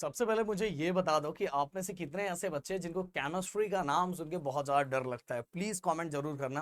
सबसे पहले मुझे ये बता दो कि आप में से कितने ऐसे बच्चे हैं जिनको केमिस्ट्री का नाम सुन के बहुत ज्यादा डर लगता है। प्लीज कमेंट जरूर करना।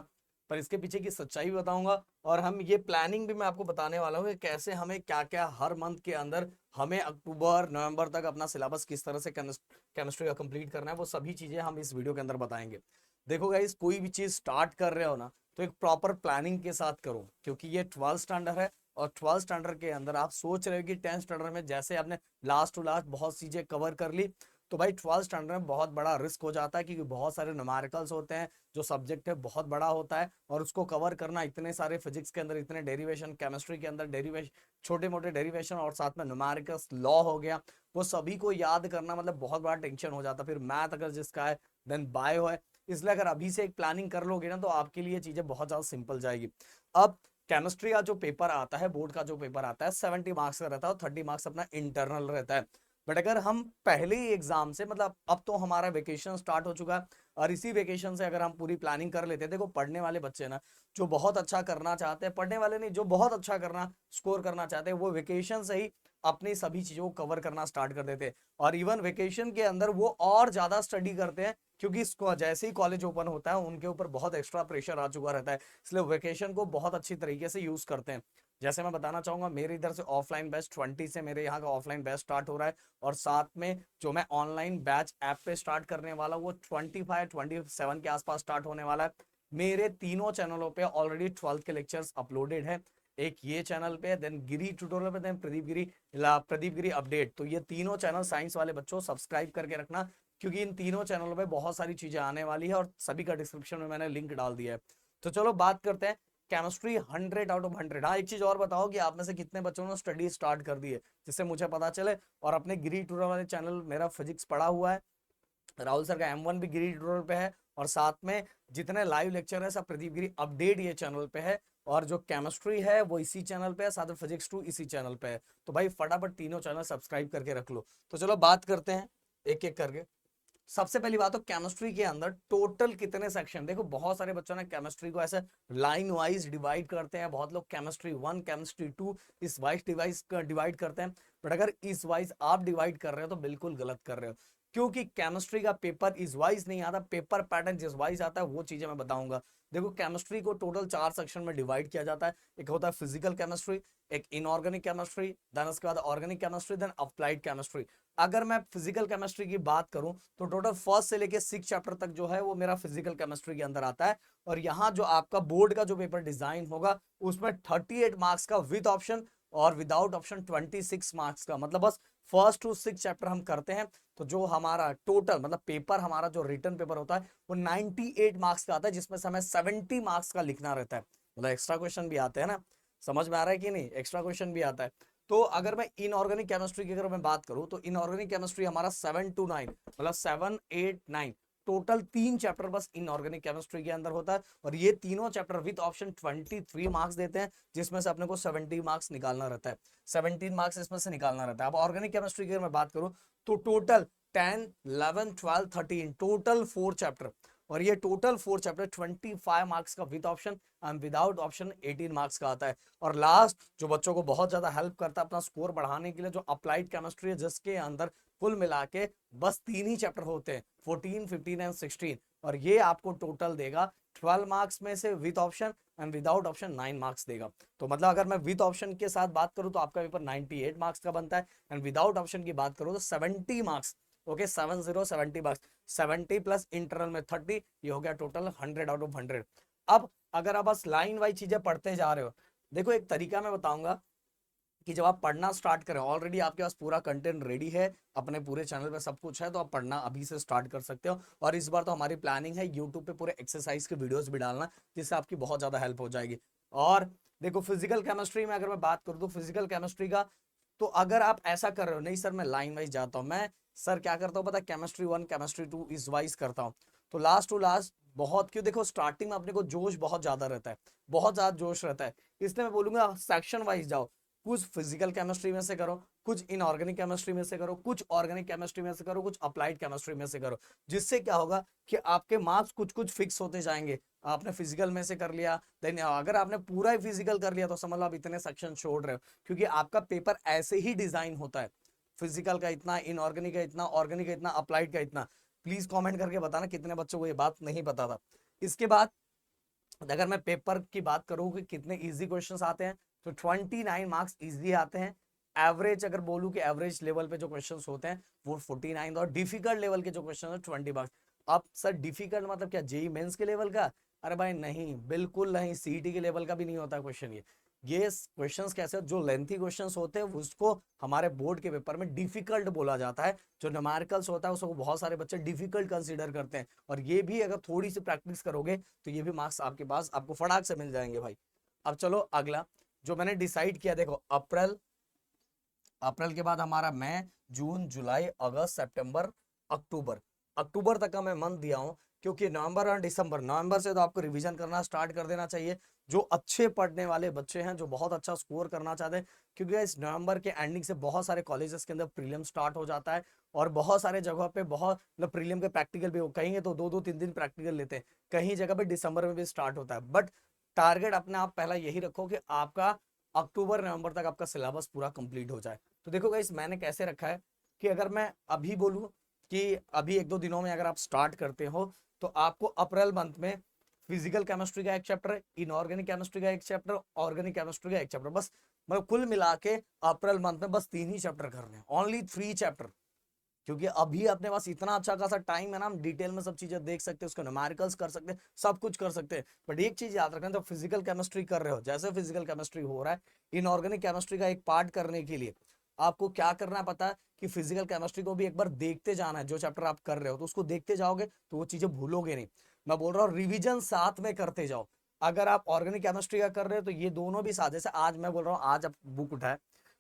पर इसके पीछे की सच्चाई भी बताऊंगा और हम ये प्लानिंग भी मैं आपको बताने वाला हूँ कि कैसे हमें क्या क्या हर मंथ के अंदर हमें अक्टूबर नवंबर तक अपना सिलेबस किस तरह से केमिस्ट्री का कंप्लीट करना है, वो सभी चीजें हम इस वीडियो के अंदर बताएंगे। देखो गाइस, कोई भी चीज स्टार्ट कर रहे हो ना तो एक प्रॉपर प्लानिंग के साथ करो, क्योंकि ये 12th स्टैंडर्ड है। और 12th स्टैंडर्ड के अंदर आप सोच रहे हो कि 10th स्टैंडर्ड में जैसे आपने लास्ट टू लास्ट बहुत चीजें कवर कर ली, तो भाई 12th स्टैंडर्ड में बहुत बड़ा रिस्क हो जाता है, क्योंकि बहुत सारे न्यूमेरिकल्स होते हैं। जो सब्जेक्ट है बहुत बड़ा होता है और उसको कवर करना, इतने सारे फिजिक्स के अंदर इतने डेरिवेशन, केमिस्ट्री के अंदर डेरिवेशन, छोटे मोटे डेरिवेशन और साथ में न्यूमेरिकल्स, लॉ हो गया, वो सभी को याद करना मतलब बहुत बड़ा टेंशन हो जाता है। फिर मैथ अगर जिसका है, देन बायो है। इसलिए अगर अभी से एक प्लानिंग कर लोगे ना तो आपके लिए चीजें बहुत ज्यादा सिंपल जाएगी। अब केमिस्ट्री का जो पेपर आता है, बोर्ड का जो पेपर आता है, 70 मार्क्स का रहता है और 30 मार्क्स अपना इंटरनल रहता है। बट अगर हम पहले ही एग्जाम से, मतलब अब तो हमारा वेकेशन स्टार्ट हो चुका है, और इसी वेकेशन से अगर हम पूरी प्लानिंग कर लेते हैं, देखो पढ़ने वाले बच्चे ना, जो बहुत अच्छा करना चाहते हैं, पढ़ने वाले नहीं, जो बहुत अच्छा करना स्कोर करना चाहते हैं, वो वेकेशन से ही अपनी सभी चीजों को कवर करना स्टार्ट कर देते हैं। और इवन वेकेशन के अंदर वो और ज्यादा स्टडी करते हैं, क्योंकि इसको जैसे ही कॉलेज ओपन होता है उनके ऊपर बहुत एक्स्ट्रा प्रेशर आ चुका रहता है। इसलिए वेकेशन को बहुत अच्छी तरीके से यूज करते हैं। जैसे मैं बताना चाहूंगा, मेरे इधर से ऑफलाइन बैच 20 से मेरे यहाँ का ऑफलाइन बैच स्टार्ट हो रहा है, और साथ में जो मैं ऑनलाइन बैच ऐप पे स्टार्ट करने वाला हूँ वो 25-27 के आसपास स्टार्ट होने वाला है। मेरे तीनों चैनलों पे ऑलरेडी 12th के लेक्चर्स अपलोडेड है। एक ये चैनल पे, देन गिरी ट्यूटोरियल पे, देन प्रदीप गिरी अपडेट। तो ये तीनों चैनल साइंस वाले बच्चों सब्सक्राइब करके रखना, क्योंकि इन तीनों चैनलों पे बहुत सारी चीजें आने वाली है और सभी का डिस्क्रिप्शन में मैंने लिंक डाल दिया है। तो चलो बात करते हैं केमिस्ट्री 100 आउट ऑफ 100। हाँ, एक चीज और बताओ कि आप में से कितने बच्चों ने स्टडी स्टार्ट कर दी है, जिससे मुझे पता चले। और अपने गिरी ट्यूटोरियल वाले चैनल, मेरा फिजिक्स पढ़ा हुआ है, राहुल सर का M1 भी गिरी ट्यूटोरियल पे है, और साथ में जितने लाइव लेक्चर है सब प्रदीप गिरी अपडेट ये चैनल पे है। और जो केमिस्ट्री है वो इसी चैनल पे है, साथ में फिजिक्स 2 इसी चैनल पे है। तो भाई फटाफट तीनों चैनल सब्सक्राइब करके रख लो। तो चलो बात करते हैं एक एक करके। सबसे पहली बात तो केमिस्ट्री के अंदर टोटल कितने सेक्शन, देखो बहुत सारे बच्चों ने केमिस्ट्री को ऐसे लाइन वाइज डिवाइड करते हैं, बहुत लोग केमिस्ट्री 1 केमिस्ट्री 2 इस वाइज डिवाइस डिवाइड करते हैं। बट अगर इस वाइज आप डिवाइड कर रहे हो तो बिल्कुल गलत कर रहे हो, क्योंकि केमिस्ट्री का पेपर इस वाइज नहीं आता, पेपर पैटर्न जिस वाइज आता है वो चीजें मैं बताऊंगा। देखो केमिस्ट्री को टोटल 4 सेक्शन में डिवाइड किया जाता है। एक होता है फिजिकल केमिस्ट्री, एक इनऑर्गेनिक केमिस्ट्री, देन उसके बाद organic chemistry, then applied chemistry. अगर मैं फिजिकल केमिस्ट्री की बात करूं तो टोटल फर्स्ट से लेके 6 चैप्टर तक जो है वो मेरा फिजिकल केमिस्ट्री के अंदर आता है। और यहाँ जो आपका बोर्ड का जो पेपर डिजाइन होगा उसमें 38 मार्क्स का विद ऑप्शन और विदाउट ऑप्शन 26 मार्क्स का, मतलब बस फर्स्ट टू 6 चैप्टर हम करते हैं। तो जो हमारा टोटल मतलब पेपर, हमारा जो रिटर्न पेपर होता है वो 98 मार्क्स का आता है, जिसमें से हमें 70 मार्क्स का लिखना रहता है। मतलब एक्स्ट्रा क्वेश्चन भी आते हैं ना, समझ में आ रहा है कि नहीं, एक्स्ट्रा क्वेश्चन भी आता है। तो अगर मैं इनऑर्गेनिक केमिस्ट्री की अगर मैं बात करूं तो इनऑर्गेनिक केमिस्ट्री हमारा 7 to 9, मतलब 7, 8, 9, टोटल 3 चैप्टर बस इनऑर्गेनिक केमिस्ट्री के अंदर होता है। और ये तीनों चैप्टर विद ऑप्शन 23 मार्क्स देते हैं, जिसमें से अपने को 70 मार्क्स निकालना रहता है, 17 मार्क्स इसमें से निकालना रहता है। अब ऑर्गेनिक केमिस्ट्री की अगर मैं बात करूं तो टोटल 10, 11, 12, 13 टोटल 4 चैप्टर। और ये टोटल 4 चैप्टर 25 मार्क्स का with option and without option 18 marks का आता है। और लास्ट जो बच्चों को बहुत ज्यादा हेल्प करता है अपना स्कोर बढ़ाने के लिए, जो अप्लाइड केमिस्ट्री है, जिसके अंदर कुल मिला के बस 3 ही चैप्टर होते हैं, 14, 15 एंड 16। और ये आपको टोटल देगा 12 मार्क्स में से with option and without option 9 marks देगा। तो मतलब अगर मैं विद ऑप्शन के साथ बात करूं तो आपका पेपर 98 मार्क्स का बनता है, एंड विदाउट ऑप्शन की बात करूं तो 70 marks. Okay, 70 marks, 70 plus internal में 30, ये हो गया टोटल 100 आउट ऑफ 100। अब अगर आप बस लाइन वाइज चीजें पढ़ते जा रहे हो, देखो एक तरीका मैं बताऊंगा कि जब आप पढ़ना स्टार्ट करें, ऑलरेडी आपके पास पूरा कंटेंट रेडी है, अपने पूरे चैनल पे सब कुछ है, तो आप पढ़ना अभी से स्टार्ट कर सकते हो। और इस बार तो हमारी प्लानिंग है यूट्यूब पे पूरे एक्सरसाइज के वीडियोस भी डालना, जिससे आपकी बहुत ज्यादा हेल्प हो जाएगी। और देखो फिजिकल केमिस्ट्री में अगर मैं बात करूँ तो फिजिकल केमिस्ट्री का, तो अगर आप ऐसा कर रहे हो, नहीं सर मैं लाइन वाइज जाता हूँ, मैं सर क्या करता हूँ पता है, केमिस्ट्री 1 केमिस्ट्री 2 इस वाइज करता हूँ। तो लास्ट टू लास्ट बहुत, क्यों देखो स्टार्टिंग में अपने को जोश बहुत ज्यादा रहता है, बहुत ज्यादा जोश रहता है, इसलिए मैं बोलूंगा सेक्शन वाइज जाओ। कुछ फिजिकल केमिस्ट्री में से करो, कुछ इनऑर्गेनिक केमिस्ट्री में से करो, कुछ ऑर्गेनिक केमिस्ट्री में से करो, कुछ अप्लाइड केमिस्ट्री में से करो। जिससे क्या होगा कि आपके मार्क्स कुछ कुछ फिक्स होते जाएंगे। आपने फिजिकल में से कर लिया, देन अगर आपने पूरा ही फिजिकल कर लिया तो समझ लो आप इतने सेक्शन छोड़ रहे हो, क्योंकि आपका पेपर ऐसे ही डिजाइन होता है। फिजिकल का इतना, इनऑर्गेनिक का इतना, ऑर्गेनिक का इतना, अप्लाइड का इतना। प्लीज कमेंट करके बताना कितने बच्चों को ये बात नहीं पता था। इसके बाद अगर मैं पेपर की बात करूं कि कितने इजी क्वेश्चंस आते हैं, तो 29 मार्क्स इजी आते हैं। एवरेज अगर बोलूं कि एवरेज लेवल पे जो क्वेश्चंस होते हैं वो 49, और डिफिकल्ट लेवल के जो क्वेश्चन है 20 मार्क्स। अब सर डिफिकल्ट मतलब क्या, जेई मेंस के लेवल का? अरे भाई नहीं, बिल्कुल नहीं, सीईटी के लेवल का भी नहीं होता क्वेश्चन ये क्वेश्चंस कैसे, जो लेंथी क्वेश्चंस होते हैं उसको हमारे बोर्ड के पेपर में डिफिकल्ट बोला जाता है। जो न्यूमेरिकल्स होता है उसको बहुत सारे बच्चे डिफिकल्ट कंसीडर करते हैं, और ये भी अगर थोड़ी सी प्रैक्टिस करोगे तो ये भी मार्क्स आपके पास आपको फटाक से मिल जाएंगे भाई। अब चलो अगला जो मैंने डिसाइड किया, देखो अप्रैल, अप्रैल के बाद हमारा मई, जून, जुलाई, अगस्त, सितंबर, अक्टूबर। अक्टूबर तक का मैं मंथ दिया हूं, क्योंकि नवंबर और दिसंबर, नवंबर से तो आपको रिवीजन करना स्टार्ट कर देना चाहिए। जो अच्छे पढ़ने वाले बच्चे हैं, जो बहुत अच्छा स्कोर करना चाहते हैं, क्योंकि इस नवंबर के एंडिंग से बहुत सारे कॉलेजेस के अंदर प्रीलियम स्टार्ट हो जाता है, और बहुत सारे जगह पे बहुत मतलब प्रीलियम के प्रैक्टिकल भी हो, कहीं तो 2-2 3 दिन प्रैक्टिकल लेते हैं, कहीं जगह पे दिसंबर में भी स्टार्ट होता है। बट टारगेट अपने आप पहला यही रखो कि आपका अक्टूबर नवंबर तक आपका सिलेबस पूरा कंप्लीट हो जाए। तो देखो गाइस मैंने कैसे रखा है कि अगर मैं अभी बोलूं कि अभी 1-2 दिनों में अगर आप स्टार्ट करते हो, तो आपको अप्रैल मंथ में फिजिकल केमिस्ट्री का एक चैप्टर, इनऑर्गेनिक केमिस्ट्री का एक चैप्टर, ऑर्गेनिक केमिस्ट्री का एक चैप्टर, बस मतलब कुल मिला के अप्रैल मंथ में बस 3 ही चैप्टर करने हैं, ओनली 3 चैप्टर। क्योंकि अभी अपने पास इतना अच्छा खासा टाइम है ना, हम डिटेल में सब चीजें देख सकते हैं, उसको न्यूमेरिकल्स कर सकते हैं, सब कुछ कर सकते हैं। बट एक चीज याद रखना, जब फिजिकल केमिस्ट्री कर रहे हो, जैसे फिजिकल केमिस्ट्री हो रहा है, इनऑर्गेनिक केमिस्ट्री का एक पार्ट करने के लिए आपको क्या करना है पता है, कि फिजिकल केमिस्ट्री को भी एक बार देखते जाना है। जो चैप्टर आप कर रहे हो तो उसको देखते जाओगे तो वो चीजें भूलोगे नहीं। मैं बोल रहा हूँ रिविजन साथ में करते जाओ। अगर आप ऑर्गेनिक केमिस्ट्री का कर रहे हो तो ये दोनों भी साथ, जैसे आज मैं बोल रहा हूँ, आज आप बुक उठाए,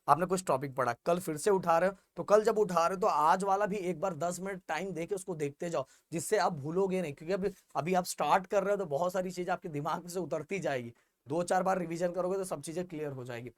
आपने कुछ टॉपिक पढ़ा, कल फिर से उठा रहे हो, तो कल जब उठा रहे हो तो आज वाला भी एक बार 10 मिनट टाइम देके उसको देखते जाओ, जिससे आप भूलोगे नहीं। क्योंकि अभी अभी आप स्टार्ट कर रहे हो तो बहुत सारी चीजें आपके दिमाग से उतरती जाएगी, 2-4 बार रिवीजन करोगे तो सब चीजें क्लियर हो जाएगी।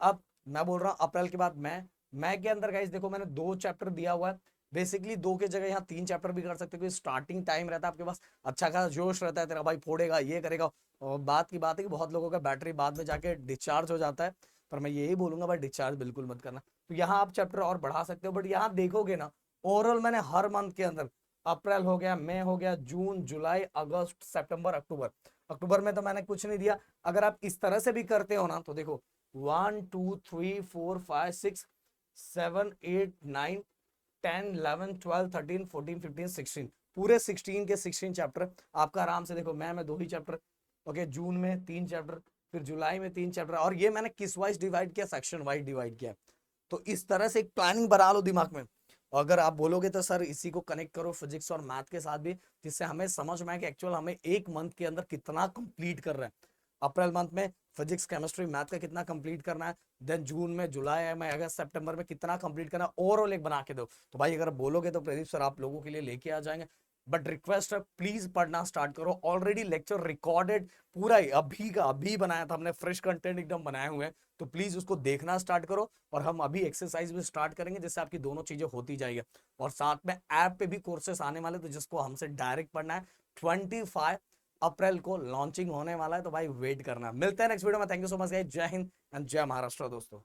अब मैं बोल रहा हूँ अप्रैल के बाद मैं के अंदर गाइस देखो मैंने 2 चैप्टर दिया हुआ है। बेसिकली 2 के जगह यहाँ 3 चैप्टर भी कर सकते हो, क्योंकि स्टार्टिंग टाइम रहता है आपके पास, अच्छा खासा जोश रहता है, तेरा भाई फोड़ेगा, ये करेगा। और बात की बात है कि बहुत लोगों का बैटरी बाद में जाके डिस्चार्ज हो जाता है, पर मैं यही बोलूंगा भाई डिस्चार्ज बिल्कुल मत करना। तो यहाँ आप चैप्टर और बढ़ा सकते हो, बट यहाँ देखोगे ना, ओवरऑल मैंने हर मंथ के अंदर, अप्रैल हो गया, मई हो गया, जून, जुलाई, अगस्त, सितंबर, अक्टूबर, अक्टूबर में तो मैंने कुछ नहीं दिया। अगर आप इस तरह से भी करते हो ना, तो देखो 1 2 3 4 5 6 7 8 9 10 11 12 13 14 15 16, पूरे 16 के 16 चैप्टर आपका आराम से। देखो मैं 2 ही चैप्टर, ओके, जून में 3 चैप्टर, फिर जुलाई में 3 चैप्टर, और ये मैंने किस वाइज डिवाइड किया, सेक्शन वाइज डिवाइड किया। तो इस तरह से एक प्लानिंग बना लो दिमाग में। अगर आप बोलोगे तो सर इसी को कनेक्ट करो फिजिक्स और मैथ के साथ भी, जिससे हमें समझ में आए कि एक्चुअल हमें एक मंथ के अंदर कितना कंप्लीट कर रहे हैं। अप्रैल मंथ में फिजिक्स, केमिस्ट्री, मैथ का कितना कंप्लीट करना है, देन जून में, जुलाई में, अगस्त, सितंबर में कितना कंप्लीट करना है, ओवरऑल एक बना के दो। तो भाई अगर बोलोगे तो प्रदीप सर आप लोगों के लिए लेके आ जाएंगे। बट रिक्वेस्ट है, प्लीज पढ़ना स्टार्ट करो। ऑलरेडी लेक्चर रिकॉर्डेड पूरा ही अभी का अभी बनाया था हमने, फ्रेश कंटेंट एकदम बनाए हुए हैं, तो प्लीज उसको देखना स्टार्ट करो। और हम अभी एक्सरसाइज भी स्टार्ट करेंगे, जिससे आपकी दोनों चीजें होती जाएगी। और साथ में ऐप पे भी कोर्सेस आने वाले, तो जिसको हमसे डायरेक्ट पढ़ना है, 25 अप्रैल को लॉन्चिंग होने वाला है, तो भाई वेट करना। मिलते हैं नेक्स्ट वीडियो में। Thank you so much guys, जय हिंद एंड जय महाराष्ट्र दोस्तों।